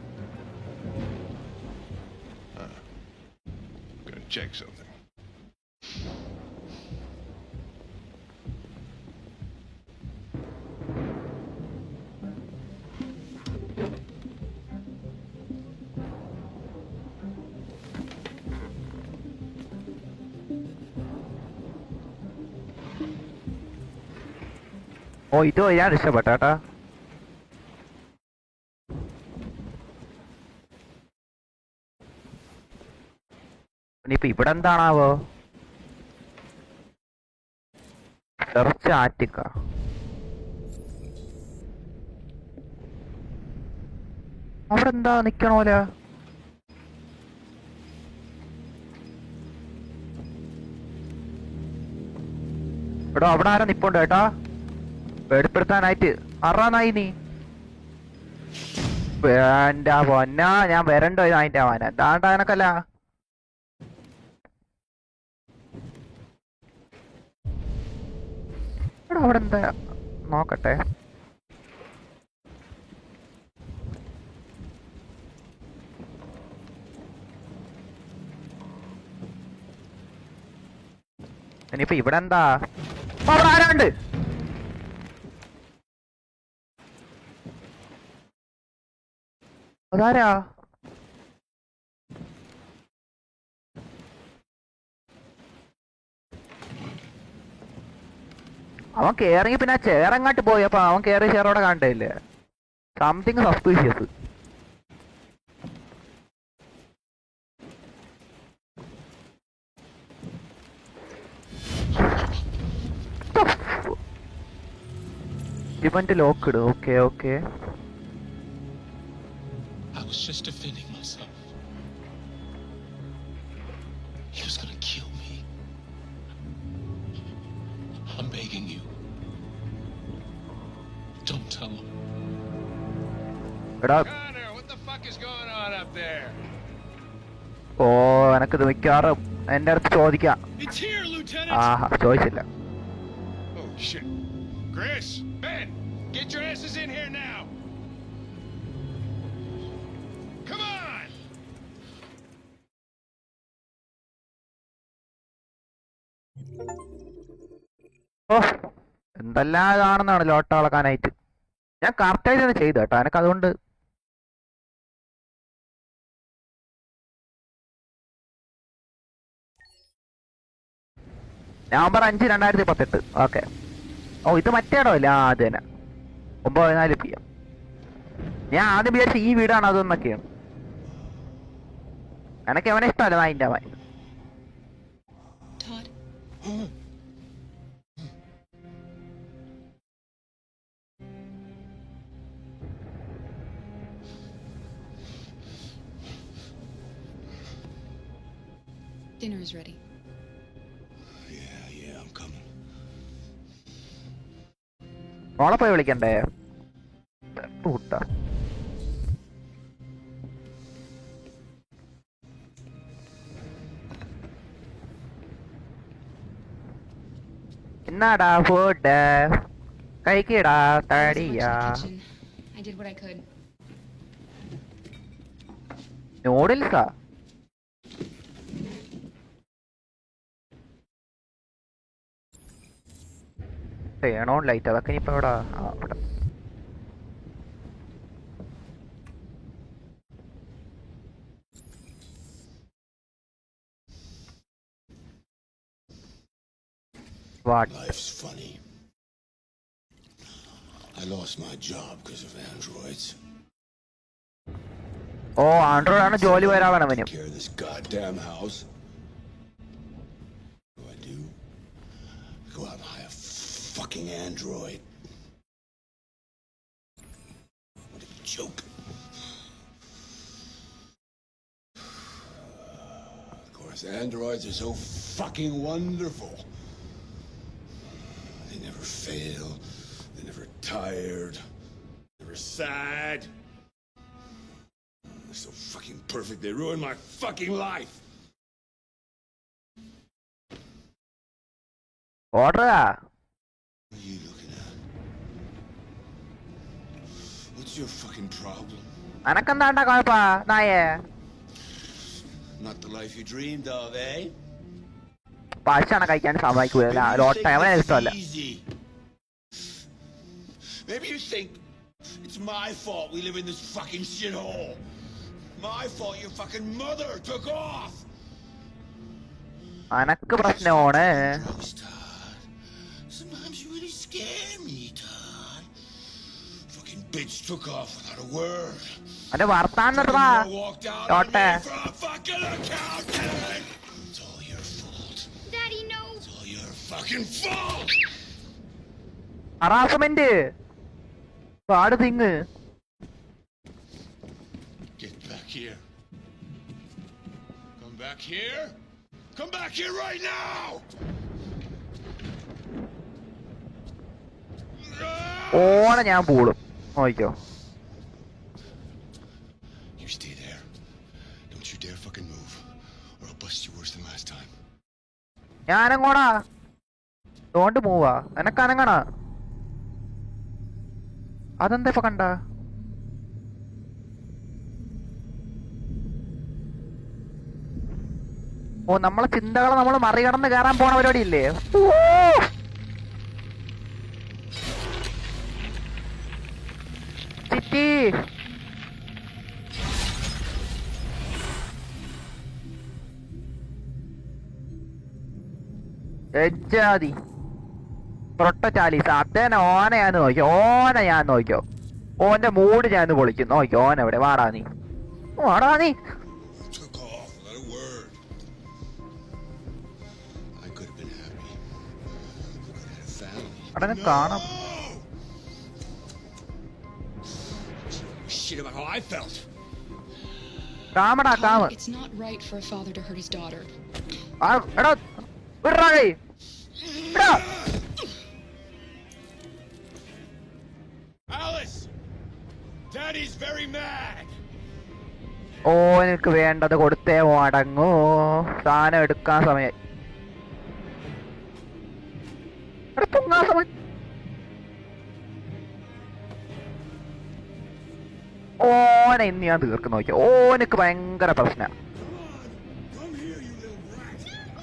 Gonna check something. ഓ ഇത് ഞാൻ ഇഷ്ടപ്പെട്ടാ. ഇനിയിപ്പോ ഇവിടെ എന്താണാവോ? സെർച്ച് ആറ്റിക്ക. അവിടെ എന്താ നിക്കണോല? ഇവിടെ അവിടെ ആരാ നിപ്പുണ്ട് കേട്ടാ? പേടിപ്പെടുത്താനായിട്ട് അറാനായി നീ. എന്റെ പൊന്നാ, ഞാൻ വരണ്ടോ അതിന്റെ അവന ദാണ്ടാനക്കല്ല. അവിടെ എന്താ നോക്കട്ടെ. ഇനിയിപ്പോ ഇവിടെ എന്താ? അവിടെ ആരാണ്ട്? അതാരാ? അവൻ കേറങ്ങി പിന്നെ ആ ചേറങ്ങാട്ട് പോയി. അപ്പൊ അവൻ കേറിയ ചേറോടെ കണ്ടില്ലേ? Something suspicious. Event locked. Okay. I was just defending myself. He was gonna kill me. I'm begging you. Don't tell him. Connor, what the fuck is going on up there? ഓ എനക്കിത് മിക്കവാറും എന്റെ അടുത്ത് ചോദിക്കാം. It's here, Lieutenant. ആഹാ ചോദിച്ചില്ല. Oh, shit. Chris! Ben! Get your asses in here now! Come on! ഓ എന്തെല്ലാം ഇതാണെന്നാണ് ലോട്ട അളക്കാനായിട്ട്. ഞാൻ കറക്റ്റായിട്ട് തന്നെ ചെയ്തു കേട്ടോ. എനക്ക് അതുകൊണ്ട് നവംബർ 5, 2018. ഓക്കെ. ഓ ഇത് മറ്റേടോ ഇല്ല. ആ അത് തന്നെ 9:14 PM. ഞാൻ ആദ്യം വിചാരിച്ച ഈ വീടാണ് അതെന്നൊക്കെയാണ്. എനക്ക് അവനെ ഇഷ്ടമല്ല അതിൻ്റെ അവൻ. Todd, dinner is ready. Yeah, I'm coming. മോളെ പോയി വിളിക്കണ്ടേ? കൂട്ടാ എന്നാടാ ഫുഡ് കഴിക്കടാ തടിയാ. I did what I could. നൂഡിൽസാ? ചെയ്യണോ ലൈറ്റ്? അതൊക്കെ ഇനിയിപ്പോ എവിടാ? ആ ഇവിടെ. What? Life's funny. I lost my job because of androids. ഓ ആൻഡ്രോയിഡ് ആണ് ജോലി വരാവാണ് അവന്. Take care of this goddamn house. What do? I go out and hire a fucking android. What a joke. Of course, androids are so fucking wonderful. They never fail. They're never tired. Never sad. They're so fucking perfect. They ruin my fucking life. ഓർഡറാ? What are you looking at? What's your fucking problem? അനക്കെന്താണ്ടാ കുഴപ്പാ നായേ? Not the life you dreamed of, eh? ഭക്ഷണം കഴിക്കാൻ സമ്മതിക്കൂല. ലോട്ട അവനെ ഇഷ്ടമല്ല. Easy. Maybe you think it's my fault we live in this fucking shithole. My fault your fucking mother took off. അനക്ക് പ്രശ്നമാണ്. Drugs, Todd. Sometimes you really scare me, Todd. Fucking bitch took off without a word. അവന്റെ വർത്താനം നിർത്താ Walked out Lotay. on me for a fucking accountant. It's all your fault. Daddy, no. It's all your fucking fault. Harassment പാട് thing. Get back here. Come back here. Come back here right now. ഓനെ ഞാൻ പൂളും നോക്കിക്കോ. You stay there. Don't you dare fucking move, or I'll bust you worse than last time. ഞാനങ്ങോടാ തോണ്ട് മൂവാ. എനക്കനങ്ങണ അതെന്താ ഇപ്പൊ കണ്ട? ഓ നമ്മളെ ചിന്തകളെ നമ്മൾ മറികടന്ന് കയറാൻ പോണ പരിപാടി ഇല്ലേ? ചിറ്റി എജാതി പ്രൊട്ടചാലീസ് അതേനെ ഓനെ ഞാൻ നോക്കിയോ. ഓനെ ഞാൻ നോക്കിയോ. ഓന്റെ മൂഡ് ഞാൻ പൊളിക്കും. നോക്കിയോ ഓൻ എവിടെ? വാടാ നീ, വാടാ നീ. Took off without a word. I could have been happy. I could have had a family. അടനെ കാണാം. Shit about how I felt. കാമടാ Cama. It's not right for a father to hurt his daughter. എടാ വിടറാ കൈ. എടാ Alice! Daddy's very mad! ഓനക്ക് വേണ്ടത് കൊടുത്തേ മടങ്ങൂ. സാധനം എടുക്കാൻ സമയം തൂങ്ങാൻ സമയം. ഓനെ ഇന്ന് ഞാൻ തീർക്കുന്ന നോക്കിയ ഓനക്ക് ഭയങ്കര പ്രശ്ന.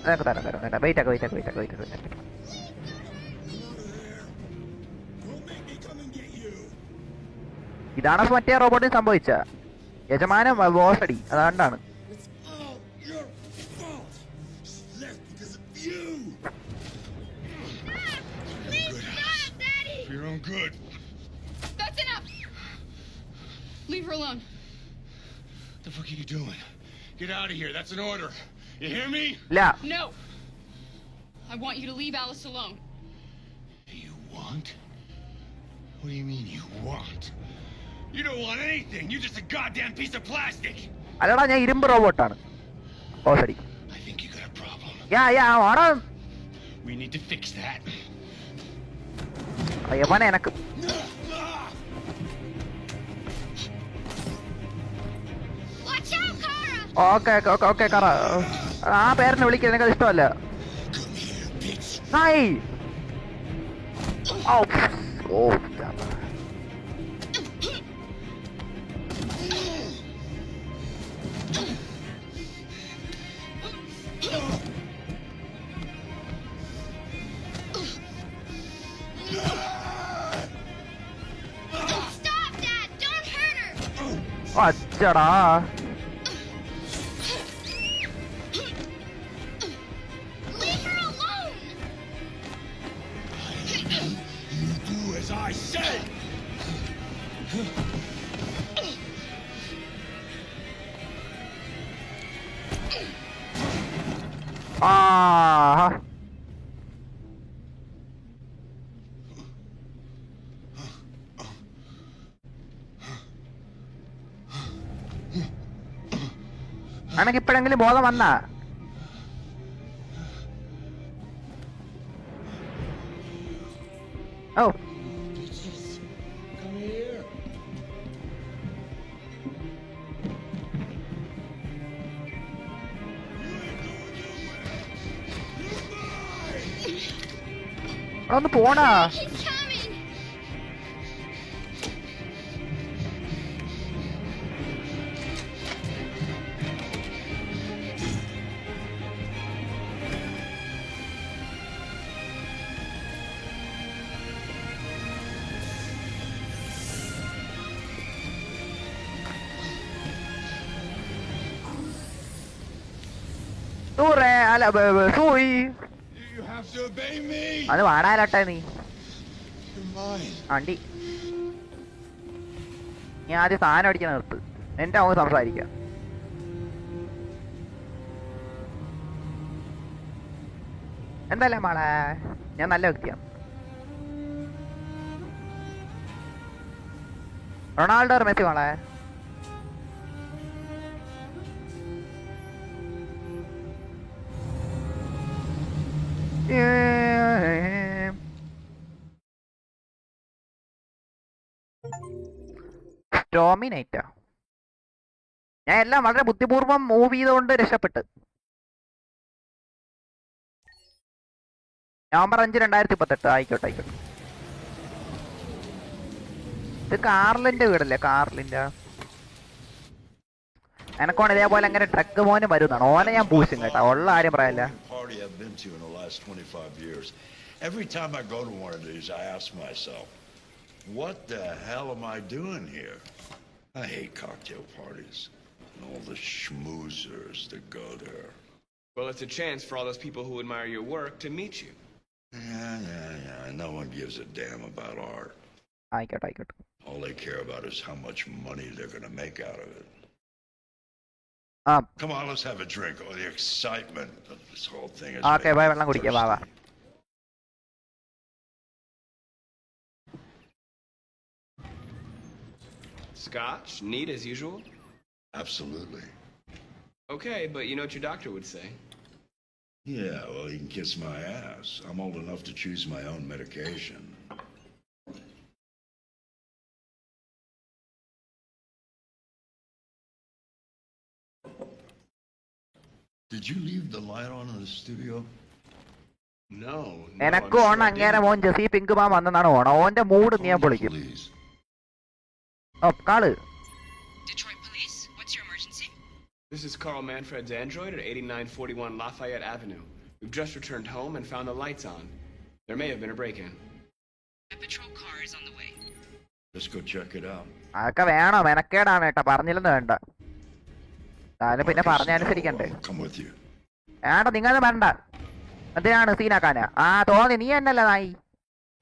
തരാം വെയിറ്റ്. ഇതാണ് മറ്റേ റോബോട്ടിന് സംഭവിച്ച യജമാനം ബോസടി അതുകൊണ്ടാണ്. Your own good. That's enough! Leave her alone. What the fuck are you doing? Get out of here. That's an order. You hear me? ഇല്ല. No! I want you to leave Alice alone. You want? What do you mean you want? You don't want anything. You're just a goddamn piece of plastic. അല്ലടാ ഞാൻ ഇരുമ്പ് റോബോട്ടാണ്. ബോസടി. I think you got a problem. Yeah Onam. We need to fix that. യവനെ എനക്ക് Watch out, Kara! Okay കറ ആ പേരിനെ വിളിക്കാൻ എനിക്കത് ഇഷ്ടമല്ല. Hi. Oh Stop, Dad! Don't hurt her! അച്ചടാ. Leave her alone! You do as I say. ആഹാ. അനക്ക് ഇപ്പോഴെങ്കിലും ബോധം വന്നാ? ഓ ഒന്ന് പോണാ. He's coming! ദൂരെ അല്ല സൂയി. You have to obey me. അത് വാടാലട്ടെ നീ You're mine. ആണ്ടി. ഞാൻ ആദ്യം സാധനം അടിക്കാൻ നിർത്ത്, എന്റെ അവൻ സംസാരിക്കാം. എന്തല്ലേ മാളെ, ഞാൻ നല്ല വ്യക്തിയാണ്. റൊണാൾഡോ മെസ്സി മാളെ. ഡോമിനേറ്റാ. ഞാൻ എല്ലാം വളരെ ബുദ്ധിപൂർവ്വം മൂവ് ചെയ്തുകൊണ്ട് രക്ഷപ്പെട്ട്. നവംബർ 5, 2018. ആയിക്കോട്ടെ. ഇത് കാർലിന്റെ വീടല്ലേ? കാർലിന്റെ എനക്കോണ് ഇതേപോലെ അങ്ങനെ ട്രക്ക് മോനും വരുന്നതാണ്. ഓനെ ഞാൻ പൂശും കേട്ടാ, ഉള്ള കാര്യം പറയല്ല. Party I've been to in the last 25 years. Every time I go to one of these, I ask myself, what the hell am I doing here? I hate cocktail parties and all the schmoozers that go there. Well, it's a chance for all those people who admire your work to meet you. Yeah. No one gives a damn about art. ആയിക്കോട്ടെ. All they care about is how much money they're going to make out of it. Come on, let's have a drink. Oh, the excitement of this whole thing is okay bye. വെള്ളം കുടിക്കാം. വാ. Scotch, neat as usual? Absolutely. Okay, but you know what your doctor would say. Yeah, well, he can kiss my ass. I'm old enough to choose my own medication. Did you leave the light on in the studio? No. എനക്ക് ഓണം അങ്ങനെ മോൻ ജെസി പിങ്കുമാൻ വന്നെന്നാണ് ഓണം. ഓന്റെ mood നീ ഞാൻ പൊളിക്കും. Please. Oh Carl. Detroit Police, what's your emergency? This is Carl Manfred's android at 8941 Lafayette Avenue. We've just returned home and found the lights on. There may have been a break-in. A patrol car is on the way. Let's go check it out. അതൊക്കെ വേണോ? മെനക്കേടാണ് കേട്ടോ. പറഞ്ഞില്ലെന്ന് വേണ്ട. താനും പിന്നെ പറഞ്ഞനുസരിക്കണ്ടേ. Come with you. ഏട്ടാ നിങ്ങളൊന്നും വരണ്ട. എന്തിനാണ് സീനാക്കാനാ? ആ തോന്നി നീ എന്നല്ല നായി.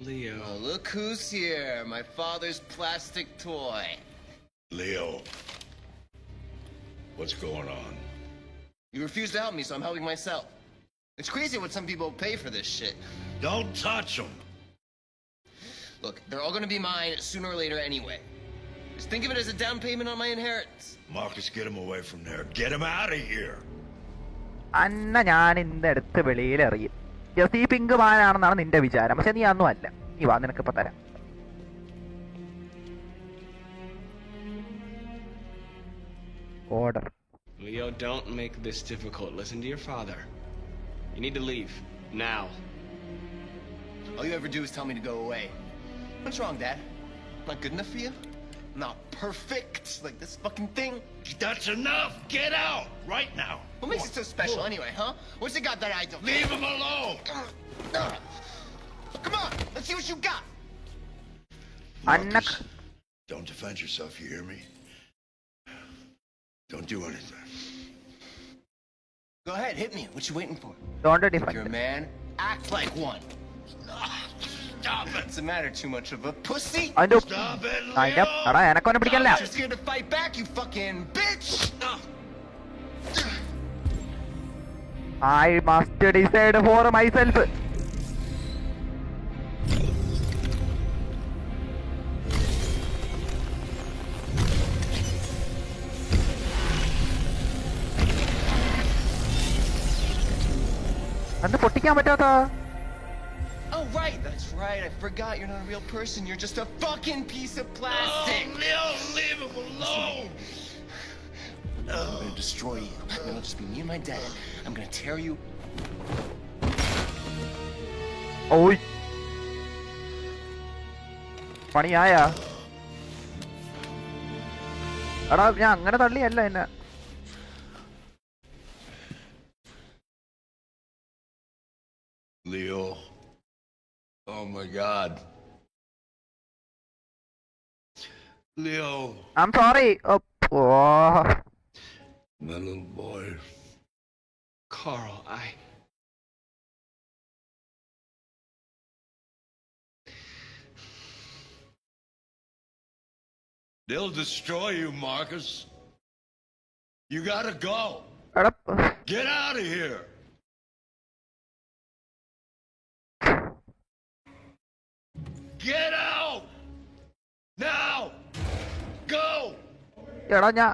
Leo. Oh, look who's here. My father's plastic toy. Leo. What's going on? You refuse to help me, so I'm helping myself. It's crazy what some people pay for this shit. Don't touch them. Look, they're all gonna be mine sooner or later anyway. Just think of it as a down payment on my inheritance. Marcus, get him away from there. Get him out of here. അന്ന ഞാൻ ഇന്ന് എടുത്ത് വെളിയിൽ എറിയും. ജെസി പിങ്കുമാനാണെന്നാണ് നിന്റെ വിചാരം. പക്ഷെ നീ അന്നും അല്ല. നീ വാ, നിനക്കിപ്പോ തരാം. Order. Leo, don't make this difficult. Listen to your father. You need to leave. Now. All you ever do is tell me to go away. What's wrong, Dad? Not good enough for you? Not perfect like this fucking thing? That's enough. Get out right now. What makes it so special anyway, huh? What's it got that I don't? Leave him alone. Come on, let's see what you got. Marcus, don't defend yourself, you hear me? Don't do anything. Go ahead, hit me. What you waiting for? Don't If you're a man, act like one. Stop it. What's the matter? Too much of a pussy? അതിന്റെ Stop it, അതിന്റെ Leo. എടാ എനക്കൊന്നെ പിടിക്കല്ല. Just here to fight back, you fucking bitch! I must decide for myself. എന്ത് പൊട്ടിക്കാൻ പറ്റാത്ത? Oh, right, that's right. I forgot you're not a real person. You're just a fucking piece of plastic. Oh, Leo, leave him alone. I'm gonna destroy you. It'll just be me and my dad. I'm gonna tear you. ഓയ് പണിയായ? എടാ ഞാൻ അങ്ങനെ തള്ളിയല്ല എന്നെ. Leo. Oh my God. Leo. I'm sorry. Oh. My little boy. Carl, They'll destroy you, Marcus. You gotta go. എടാ Get out of here. Get out! Now! Go! എടാ ഞാൻ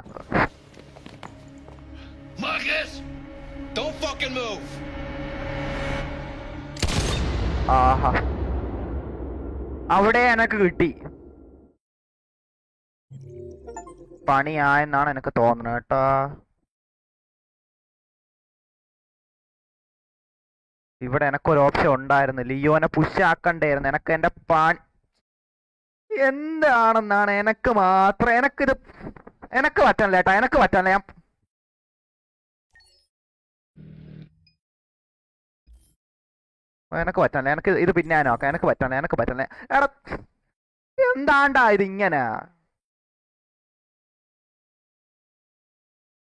Marcus! Don't fucking move! ആഹാ അവിടെ എനക്ക് കിട്ടി. പണിയായെന്നാണ് എനിക്ക് തോന്നുന്നത് കേട്ടോ. ഇവിടെ എനക്കൊരു ഓപ്ഷൻ ഉണ്ടായിരുന്നു. ലിയോനെ പുഷ് ആക്കണ്ടായിരുന്നു. എനക്ക് എന്റെ എന്താണെന്നാണ് എനക്ക് മാത്രം എനക്ക് പറ്റണില്ല കേട്ടോ. എനക്ക് പറ്റണില്ല. എനക്ക് പറ്റണില്ല. എനക്ക് ഇത് പിന്നെ നോക്കാം. എനക്ക് പറ്റണില്ല. എനക്ക് പറ്റണില്ല. എടാ എന്താണ്ടാ ഇത് ഇങ്ങനെ?